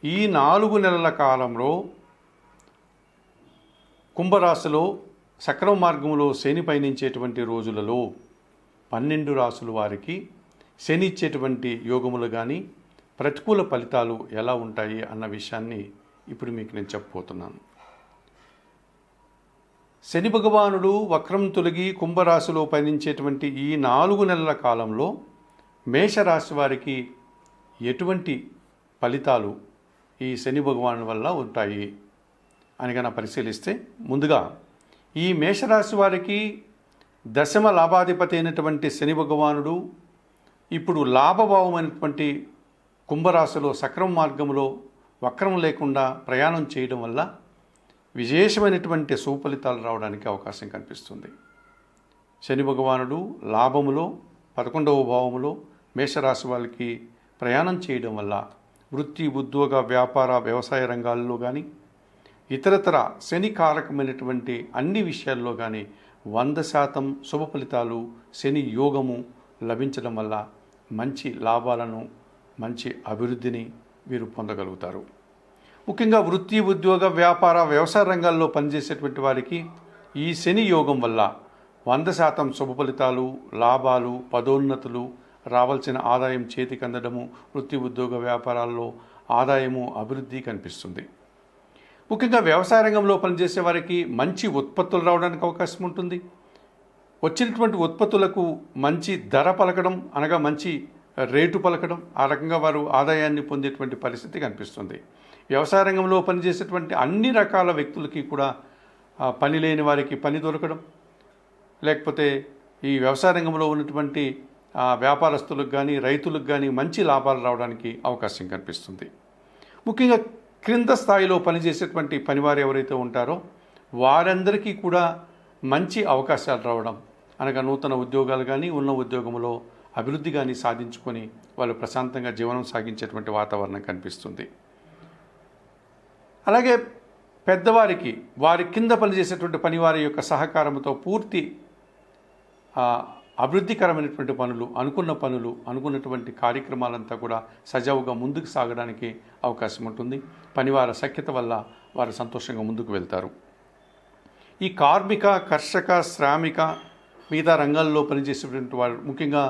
ఈ 4 నెలల కాలంలో కుంభరాశిలో సక్రమ మార్గంలో శని పయనించేటువంటి రోజులలో 12 రాశుల వారికి శని ఇచ్చేటువంటి యోగములు కానీ ప్రతికూల ఫలితాలు ఎలా ఉంటాయి అన్న విషయాన్ని ఇప్పుడు మీకు నేను చెప్పబోతున్నాను. శని భగవానుడు వక్రం తొలగి కుంభరాశిలో పయనించేటువంటి ఈ 4 నెలల కాలంలో మేషరాశి వారికి ఎటువంటి ఫలితాలు ఈ శని భగవాను వల్ల ఉంటాయి అని కనుక పరిశీలిస్తే, ముందుగా ఈ మేషరాశి వారికి దశమ లాభాధిపతి అయినటువంటి శని భగవానుడు ఇప్పుడు లాభభావమైనటువంటి కుంభరాశిలో సక్రమ మార్గంలో వక్రం లేకుండా ప్రయాణం చేయడం వల్ల విశేషమైనటువంటి సుఫలితాలు రావడానికి అవకాశం కనిపిస్తుంది. శని భగవానుడు లాభములో 11వ భావములో మేషరాశి వాళ్ళకి ప్రయాణం చేయడం వల్ల వృత్తి, ఉద్యోగ, వ్యాపార, వ్యవసాయ రంగాల్లో కానీ ఇతరతర శని కారకమైనటువంటి అన్ని విషయాల్లో కానీ 100% శుభ ఫలితాలు శని యోగము లభించడం వల్ల మంచి లాభాలను, మంచి అభివృద్ధిని వీరు పొందగలుగుతారు. ముఖ్యంగా వృత్తి, ఉద్యోగ, వ్యాపార, వ్యవసాయ రంగాల్లో పనిచేసేటువంటి వారికి ఈ శని యోగం వల్ల 100% శుభ ఫలితాలు, లాభాలు, పదోన్నతులు, రావాల్సిన ఆదాయం చేతికి అందడము, వృత్తి, ఉద్యోగ, వ్యాపారాల్లో ఆదాయము, అభివృద్ధి కనిపిస్తుంది. ముఖ్యంగా వ్యవసాయ రంగంలో పనిచేసే వారికి మంచి ఉత్పత్తులు రావడానికి అవకాశం ఉంటుంది. వచ్చినటువంటి ఉత్పత్తులకు మంచి ధర పలకడం, అనగా మంచి రేటు పలకడం, ఆ రకంగా వారు ఆదాయాన్ని పొందేటువంటి పరిస్థితి కనిపిస్తుంది. వ్యవసాయ రంగంలో పనిచేసేటువంటి అన్ని రకాల వ్యక్తులకి కూడా పని లేని వారికి పని దొరకడం, లేకపోతే ఈ వ్యవసాయ రంగంలో ఉన్నటువంటి వ్యాపారస్తులకు కానీ రైతులకు కానీ మంచి లాభాలు రావడానికి అవకాశం కనిపిస్తుంది. ముఖ్యంగా క్రింద స్థాయిలో పనిచేసేటువంటి పనివారు ఎవరైతే ఉంటారో వారందరికీ కూడా మంచి అవకాశాలు రావడం, అనగా నూతన ఉద్యోగాలు కానీ ఉన్న ఉద్యోగంలో అభివృద్ధి కానీ సాధించుకొని వాళ్ళు ప్రశాంతంగా జీవనం సాగించేటువంటి వాతావరణం కనిపిస్తుంది. అలాగే పెద్దవారికి వారి కింద పనిచేసేటువంటి పనివారి యొక్క సహకారంతో పూర్తి అభివృద్ధికరమైనటువంటి పనులు, అనుకున్నటువంటి కార్యక్రమాలంతా కూడా సజావుగా ముందుకు సాగడానికి అవకాశం ఉంటుంది. పనివార సఖ్యత వల్ల వారు సంతోషంగా ముందుకు వెళ్తారు. ఈ కార్మిక, కర్షక, శ్రామిక, మిగతా రంగాల్లో పనిచేసేటువంటి వారు, ముఖ్యంగా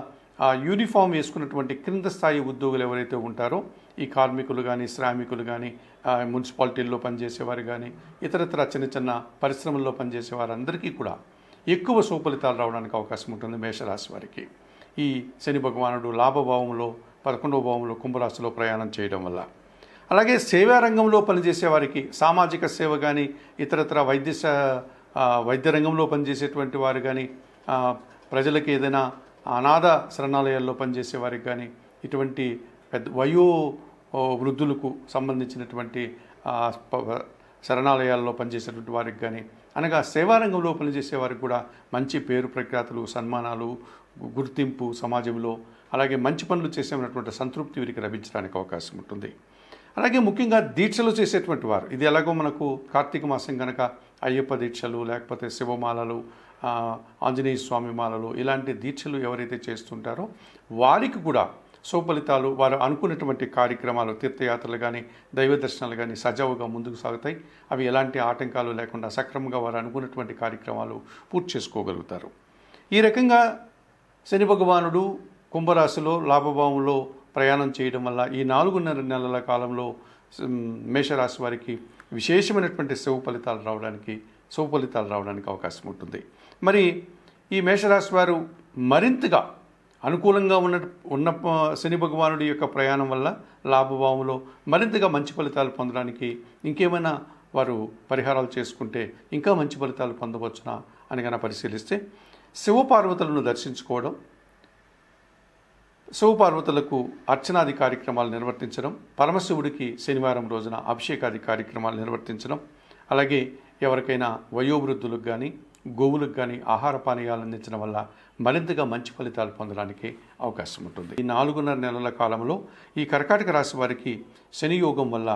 యూనిఫామ్ వేసుకున్నటువంటి క్రింద స్థాయి ఉద్యోగులు ఎవరైతే ఉంటారో ఈ కార్మికులు కానీ, శ్రామికులు కానీ, మున్సిపాలిటీల్లో పనిచేసేవారు కానీ, ఇతరత్ర చిన్న చిన్న పరిశ్రమల్లో పనిచేసే వారందరికీ కూడా ఎక్కువ సుఫలితాలు రావడానికి అవకాశం ఉంటుంది మేషరాశి వారికి. ఈ శని భగవానుడు లాభభావంలో 11వ భావంలో కుంభరాశిలో ప్రయాణం చేయడం వల్ల. అలాగే సేవా రంగంలో పనిచేసే వారికి సామాజిక సేవ కానీ, ఇతరత్ర వైద్య రంగంలో పనిచేసేటువంటి వారు కానీ, ప్రజలకి ఏదైనా అనాథ శరణాలయాల్లో పనిచేసే వారికి కానీ, ఇటువంటి పెద్ద వయో వృద్ధులకు సంబంధించినటువంటి శరణాలయాల్లో పనిచేసేటువంటి వారికి కానీ, అనగా సేవారంగంలో పనిచేసే వారికి కూడా మంచి పేరు ప్రఖ్యాతులు, సన్మానాలు, గుర్తింపు సమాజంలో, అలాగే మంచి పనులు చేసేటువంటి సంతృప్తి వీరికి లభించడానికి అవకాశం ఉంటుంది. అలాగే ముఖ్యంగా దీక్షలు చేసేటువంటి వారు, ఇది ఎలాగో మనకు కార్తీక మాసం కనుక అయ్యప్ప దీక్షలు, లేకపోతే శివమాలలు, ఆంజనేయ స్వామి మాలలు, ఇలాంటి దీక్షలు ఎవరైతే చేస్తుంటారో వారికి కూడా సుఫలితాలు, వారు అనుకున్నటువంటి కార్యక్రమాలు, తీర్థయాత్రలు కానీ, దైవ దర్శనాలు కానీ సజావుగా ముందుకు సాగుతాయి. అవి ఎలాంటి ఆటంకాలు లేకుండా సక్రమంగా వారు అనుకున్నటువంటి కార్యక్రమాలు పూర్తి చేసుకోగలుగుతారు. ఈ రకంగా శని భగవానుడు కుంభరాశిలో లాభభావంలో ప్రయాణం చేయడం వల్ల ఈ 4 నెలల కాలంలో మేషరాశి వారికి విశేషమైనటువంటి సుఫలితాలు రావడానికి అవకాశం ఉంటుంది. మరి ఈ మేషరాశి వారు మరింతగా అనుకూలంగా ఉన్న శని భగవానుడి యొక్క ప్రయాణం వల్ల లాభభావంలో మరింతగా మంచి ఫలితాలు పొందడానికి ఇంకేమైనా వారు పరిహారాలు చేసుకుంటే ఇంకా మంచి ఫలితాలు పొందవచ్చునా అని కనుక పరిశీలిస్తే, శివపార్వతులను దర్శించుకోవడం, శివపార్వతులకు అర్చనాది కార్యక్రమాలు నిర్వర్తించడం, పరమశివుడికి శనివారం రోజున అభిషేకాది కార్యక్రమాలు నిర్వర్తించడం, అలాగే ఎవరికైనా వయోవృద్ధులకు కానీ, గోవులకు కానీ ఆహార పానీయాలు అందించడం వల్ల మరింతగా మంచి ఫలితాలు పొందడానికి అవకాశం ఉంటుంది. ఈ 4.5 నెలల కాలంలో ఈ కర్కాటక రాశి వారికి శని యోగం వల్ల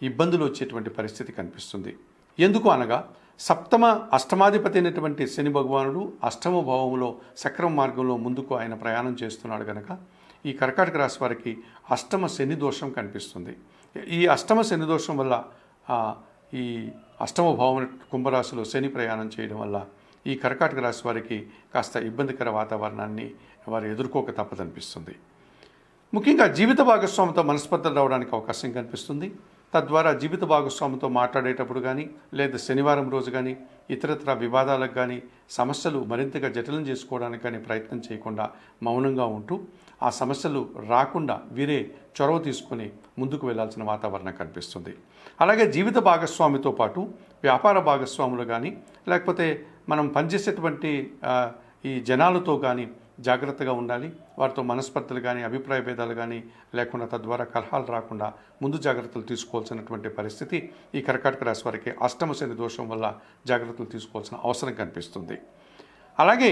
ఇబ్బందులు వచ్చేటువంటి పరిస్థితి కనిపిస్తుంది. ఎందుకు అనగా అష్టమాధిపతి అయినటువంటి శని భగవానుడు 8వ భావంలో సక్రమ మార్గంలో ముందుకు ఆయన ప్రయాణం చేస్తున్నాడు కనుక ఈ కర్కాటక రాశి వారికి అష్టమ శని దోషం కనిపిస్తుంది. ఈ అష్టమ శని దోషం వల్ల ఈ అష్టమ భావం కుంభరాశిలో శని ప్రయాణం చేయడం వల్ల ఈ కర్కాటక రాశి వారికి కాస్త ఇబ్బందికర వాతావరణాన్ని వారు ఎదుర్కోక తప్పదనిపిస్తుంది. ముఖ్యంగా జీవిత భాగస్వామితో మనస్పర్ధలు రావడానికి అవకాశం కనిపిస్తుంది. తద్వారా జీవిత భాగస్వామితో మాట్లాడేటప్పుడు కానీ లేదా శనివారం రోజు కానీ ఇతరత్ర వివాదాలకు కానీ సమస్యలు మరింతగా జటిలం చేసుకోవడానికి కానీ ప్రయత్నం చేయకుండా మౌనంగా ఉంటూ ఆ సమస్యలు రాకుండా వీరే చొరవ తీసుకొని ముందుకు వెళ్లాల్సిన వాతావరణం కనిపిస్తుంది. అలాగే జీవిత భాగస్వామితో పాటు వ్యాపార భాగస్వాములు కానీ లేకపోతే మనం పనిచేసేటువంటి ఈ జనాలతో కానీ జాగ్రత్తగా ఉండాలి. వారితో మనస్పర్ధలు కానీ అభిప్రాయ భేదాలు కానీ లేకుండా తద్వారా కలహాలు రాకుండా ముందు జాగ్రత్తలు తీసుకోవాల్సినటువంటి పరిస్థితి ఈ కర్కాటక రాశి వారికి అష్టమ శని దోషం వల్ల జాగ్రత్తలు తీసుకోవాల్సిన అవసరం కనిపిస్తుంది. అలాగే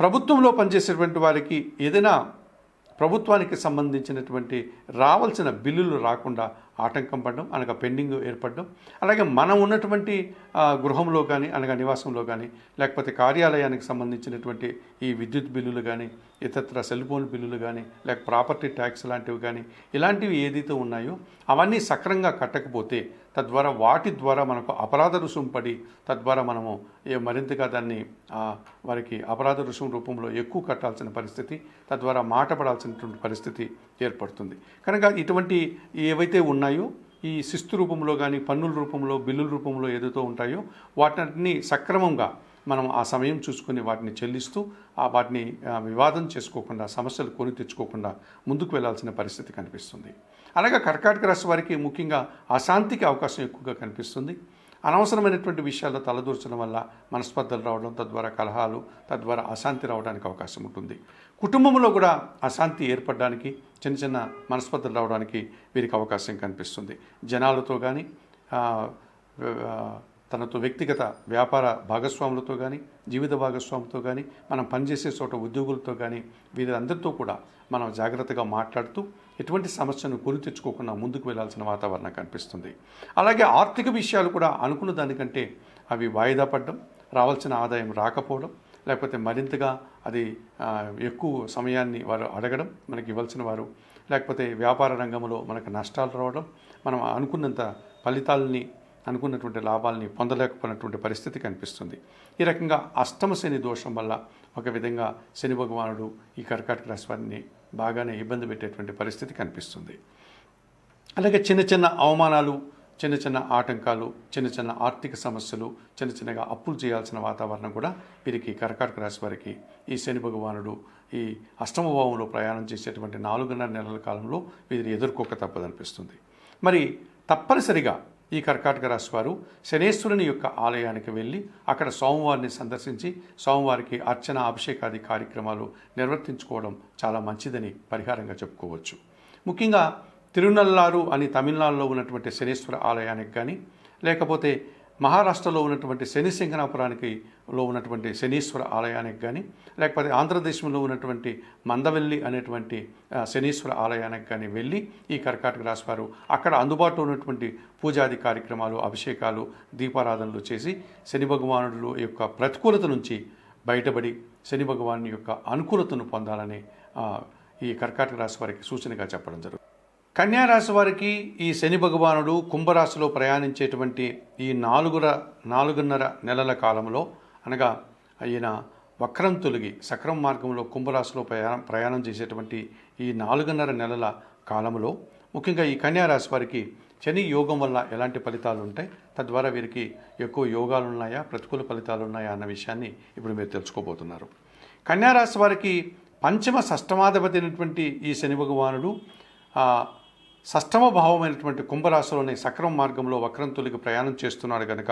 ప్రభుత్వంలో పనిచేసేటువంటి వారికి ఏదైనా ప్రభుత్వానికి సంబంధించినటువంటి రావాల్సిన బిల్లులు రాకుండా ఆటంకం పడడం, అనగా పెండింగ్ ఏర్పడడం, అలాగే మనం ఉన్నటువంటి గృహంలో కానీ అనగా నివాసంలో కానీ లేకపోతే కార్యాలయానికి సంబంధించినటువంటి ఈ విద్యుత్ బిల్లులు కానీ ఇతర సెల్ ఫోన్ బిల్లులు కానీ లేక ప్రాపర్టీ ట్యాక్స్ లాంటివి కానీ ఇలాంటివి ఏదైతే ఉన్నాయో అవన్నీ సక్రంగా కట్టకపోతే తద్వారా వాటి ద్వారా మనకు అపరాధ రుసుం పడి తద్వారా మనము మరింతగా దాన్ని వారికి అపరాధ రుసుం రూపంలో ఎక్కువ కట్టాల్సిన పరిస్థితి, తద్వారా మాట పడాల్సినటువంటి పరిస్థితి ఏర్పడుతుంది. కనుక ఇటువంటి ఏవైతే ఉన్నాయో ఈ శిస్తు రూపంలో కానీ పన్నుల రూపంలో బిల్లుల రూపంలో ఏదైతే ఉంటాయో వాటిని సక్రమంగా మనం ఆ సమయం చూసుకుని వాటిని చెల్లిస్తూ వాటిని వివాదం చేసుకోకుండా సమస్యలు కొని తెచ్చుకోకుండా ముందుకు వెళ్లాల్సిన పరిస్థితి కనిపిస్తుంది. అలాగే కర్కాటక రాశి వారికి ముఖ్యంగా అశాంతికి అవకాశం ఎక్కువగా కనిపిస్తుంది. అనవసరమైనటువంటి విషయాల్లో తలదూర్చడం వల్ల మనస్పర్ధలు రావడం, తద్వారా కలహాలు, తద్వారా అశాంతి రావడానికి అవకాశం ఉంటుంది. కుటుంబంలో కూడా అశాంతి ఏర్పడడానికి, చిన్న చిన్న మనస్పర్ధలు రావడానికి వీరికి అవకాశం కనిపిస్తుంది. జనాలతో కానీ తనతో వ్యక్తిగత వ్యాపార భాగస్వాములతో కానీ జీవిత భాగస్వాములతో కానీ మనం పనిచేసే చోట ఉద్యోగులతో కానీ వీరందరితో కూడా మనం జాగ్రత్తగా మాట్లాడుతూ ఎటువంటి సమస్యను కొని తెచ్చుకోకుండా ముందుకు వెళ్లాల్సిన వాతావరణం కనిపిస్తుంది. అలాగే ఆర్థిక విషయాలు కూడా అనుకున్న దానికంటే అవి వాయిదా పడడం, రావాల్సిన ఆదాయం రాకపోవడం, లేకపోతే మరింతగా అది ఎక్కువ సమయాన్ని వారు అడగడం మనకి ఇవ్వాల్సిన వారు, లేకపోతే వ్యాపార రంగంలో మనకు నష్టాలు రావడం, మనం అనుకున్నంత ఫలితాలని అనుకున్నటువంటి లాభాలని పొందలేకపోయినటువంటి పరిస్థితి కనిపిస్తుంది. ఈ రకంగా అష్టమ శని దోషం వల్ల ఒక విధంగా శని భగవానుడు ఈ కర్కాటక రాశి వారిని బాగానే ఇబ్బంది పెట్టేటువంటి పరిస్థితి కనిపిస్తుంది. అలాగే చిన్న చిన్న అవమానాలు, చిన్న చిన్న ఆటంకాలు, చిన్న చిన్న ఆర్థిక సమస్యలు, చిన్న చిన్నగా అప్పులు చేయాల్సిన వాతావరణం కూడా వీరికి కర్కాటక రాశి వారికి ఈ శని భగవానుడు ఈ అష్టమ భావంలో ప్రయాణం చేసేటువంటి 4.5 నెలల కాలంలో వీరిని ఎదుర్కోక తప్పదనిపిస్తుంది. మరి తప్పనిసరిగా ఈ కర్కాటక రాశి వారు శనేశ్వరుని యొక్క ఆలయానికి వెళ్ళి అక్కడ సోమవారిని సందర్శించి సోమవారికి అర్చన అభిషేకాది కార్యక్రమాలు నిర్వర్తించుకోవడం చాలా మంచిదని పరిహారంగా చెప్పుకోవచ్చు. ముఖ్యంగా తిరునల్లారు అని తమిళనాడులో ఉన్నటువంటి శనేశ్వర ఆలయానికి కానీ లేకపోతే మహారాష్ట్రలో ఉన్నటువంటి శని సింగనాపురానికి ఉన్నటువంటి శనీశ్వర ఆలయానికి కానీ లేకపోతే ఆంధ్రదేశంలో ఉన్నటువంటి మందవెల్లి అనేటువంటి శనీశ్వర ఆలయానికి కానీ వెళ్ళి ఈ కర్కాటక రాశి వారు అక్కడ అందుబాటులో ఉన్నటువంటి పూజాది కార్యక్రమాలు, అభిషేకాలు, దీపారాధనలు చేసి శని భగవానుడు యొక్క ప్రతికూలత నుంచి బయటపడి శని భగవాను యొక్క అనుకూలతను పొందాలని ఈ కర్కాటక రాశి వారికి సూచనగా చెప్పడం జరుగుతుంది. కన్యారాశి వారికి ఈ శని భగవానుడు కుంభరాశిలో ప్రయాణించేటువంటి ఈ 4.5 నెలల కాలంలో అనగా ఈయన వక్రం తొలగి సక్రమ మార్గంలో కుంభరాశిలో ప్రయాణం చేసేటువంటి ఈ 4.5 నెలల కాలంలో ముఖ్యంగా ఈ కన్యారాశి వారికి శని యోగం వల్ల ఎలాంటి ఫలితాలు ఉంటాయి, తద్వారా వీరికి ఎక్కువ యోగాలు ఉన్నాయా, ప్రతికూల ఫలితాలు ఉన్నాయా అన్న విషయాన్ని ఇప్పుడు మీరు తెలుసుకోబోతున్నారు. కన్యారాశి వారికి పంచమ షష్టమాధిపతి అయినటువంటి ఈ శని భగవానుడు షష్టమ భావమైనటువంటి కుంభరాశిలోని సక్రమ మార్గంలో వక్రం తొలగి ప్రయాణం చేస్తున్నాడు కనుక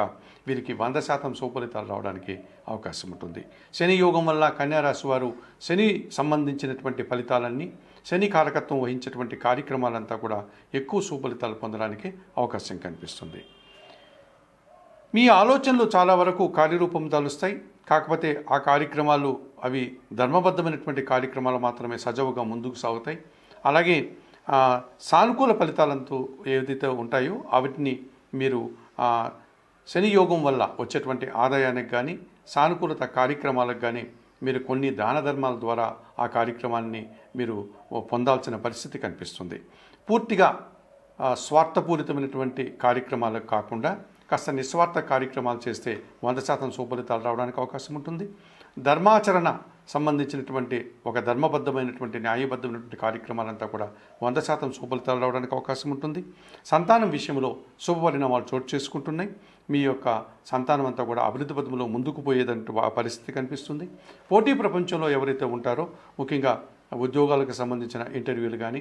వీరికి 100% సుఫలితాలు రావడానికి అవకాశం ఉంటుంది. శని యోగం వల్ల కన్యారాశి వారు శని సంబంధించినటువంటి ఫలితాలన్నీ, శని కారకత్వం వహించేటువంటి కార్యక్రమాలంతా కూడా ఎక్కువ సుఫలితాలు పొందడానికి అవకాశం కనిపిస్తుంది. మీ ఆలోచనలు చాలా వరకు కార్యరూపం దాలుస్తాయి. కాకపోతే ఆ కార్యక్రమాలు అవి ధర్మబద్ధమైనటువంటి కార్యక్రమాలు మాత్రమే సజావుగా ముందుకు సాగుతాయి. అలాగే సానుకూల ఫలితాలంతో ఏదైతే ఉంటాయో వాటిని మీరు శని యోగం వల్ల వచ్చేటువంటి ఆదాయానికి కానీ సానుకూలత కార్యక్రమాలకు కానీ మీరు కొన్ని దాన ధర్మాల ద్వారా ఆ కార్యక్రమాన్ని మీరు పొందాల్సిన పరిస్థితి కనిపిస్తుంది. పూర్తిగా స్వార్థపూరితమైనటువంటి కార్యక్రమాలకు కాకుండా కాస్త నిస్వార్థ కార్యక్రమాలు చేస్తే 100% సుఫలితాలు రావడానికి అవకాశం ఉంటుంది. ధర్మాచరణ సంబంధించినటువంటి ఒక ధర్మబద్ధమైనటువంటి న్యాయబద్ధమైనటువంటి కార్యక్రమాలంతా కూడా 100% సుఫలితాలు రావడానికి అవకాశం ఉంటుంది. సంతానం విషయంలో శుభ పరిణామాలు చోటు చేసుకుంటున్నాయి. మీ యొక్క సంతానం అంతా కూడా అభివృద్ధి పథంలో ముందుకు పోయేదంటూ పరిస్థితి కనిపిస్తుంది. పోటీ ప్రపంచంలో ఎవరైతే ఉంటారో, ముఖ్యంగా ఉద్యోగాలకు సంబంధించిన ఇంటర్వ్యూలు కానీ,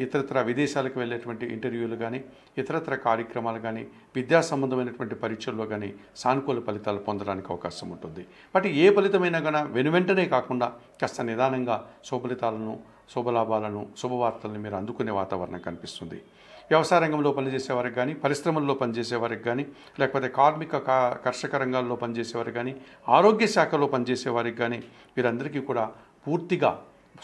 ఇతరత్ర విదేశాలకు వెళ్ళేటువంటి ఇంటర్వ్యూలు కానీ, ఇతరత్ర కార్యక్రమాలు కానీ, విద్యా సంబంధమైనటువంటి పరీక్షల్లో కానీ సానుకూల ఫలితాలు పొందడానికి అవకాశం ఉంటుంది. బట్ ఏ ఫలితమైనా కానీ వెనువెంటనే కాకుండా కాస్త నిదానంగా శుభఫలితాలను, శుభలాభాలను, శుభవార్తలను మీరు అందుకునే వాతావరణం కనిపిస్తుంది. వ్యవసాయ రంగంలో పనిచేసే వారికి కానీ, పరిశ్రమల్లో పనిచేసే వారికి కానీ, లేకపోతే కార్మిక కర్షక రంగాల్లో పనిచేసే వారికి కానీ, ఆరోగ్య శాఖలో పనిచేసే వారికి కానీ వీరందరికీ కూడా పూర్తిగా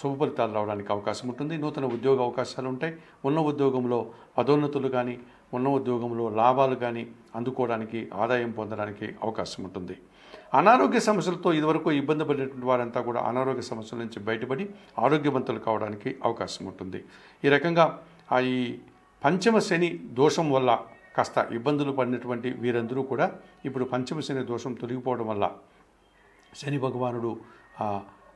శుభ ఫలితాలు రావడానికి అవకాశం ఉంటుంది. నూతన ఉద్యోగ అవకాశాలు ఉంటాయి. ఉన్న ఉద్యోగంలో పదోన్నతులు కానీ, ఉన్న ఉద్యోగంలో లాభాలు కానీ అందుకోవడానికి, ఆదాయం పొందడానికి అవకాశం ఉంటుంది. అనారోగ్య సమస్యలతో ఇదివరకు ఇబ్బంది పడినటువంటి వారంతా కూడా అనారోగ్య సమస్యల నుంచి బయటపడి ఆరోగ్యవంతులు కావడానికి అవకాశం ఉంటుంది. ఈ రకంగా ఈ పంచమ శని దోషం వల్ల కాస్త ఇబ్బందులు పడినటువంటి వీరందరూ కూడా ఇప్పుడు పంచమ శని దోషం తొలగిపోవడం వల్ల శని భగవానుడు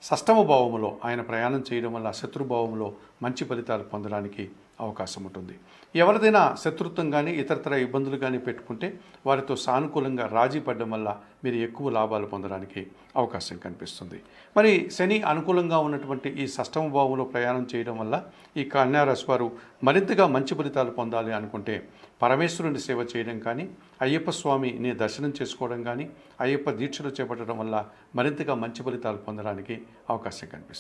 షష్టమ భావములో ఆయన ప్రయాణం చేయడం వల్ల శత్రుభావంలో మంచి ఫలితాలు పొందడానికి అవకాశం ఉంటుంది. ఎవరిదైనా శత్రుత్వం కానీ, ఇతరతర ఇబ్బందులు కానీ పెట్టుకుంటే వారితో సానుకూలంగా రాజీ పడడం వల్ల మీరు ఎక్కువ లాభాలు పొందడానికి అవకాశం కనిపిస్తుంది. మరి శని అనుకూలంగా ఉన్నటువంటి ఈ షష్టమ భావంలో ప్రయాణం చేయడం వల్ల ఈ కన్యా రాశి వారు మరింతగా మంచి ఫలితాలు పొందాలి అనుకుంటే పరమేశ్వరుని సేవ చేయడం కానీ, అయ్యప్ప స్వామిని దర్శనం చేసుకోవడం కానీ, అయ్యప్ప దీక్షలు చేపట్టడం వల్ల మరింతగా మంచి ఫలితాలు పొందడానికి అవకాశం కనిపిస్తుంది.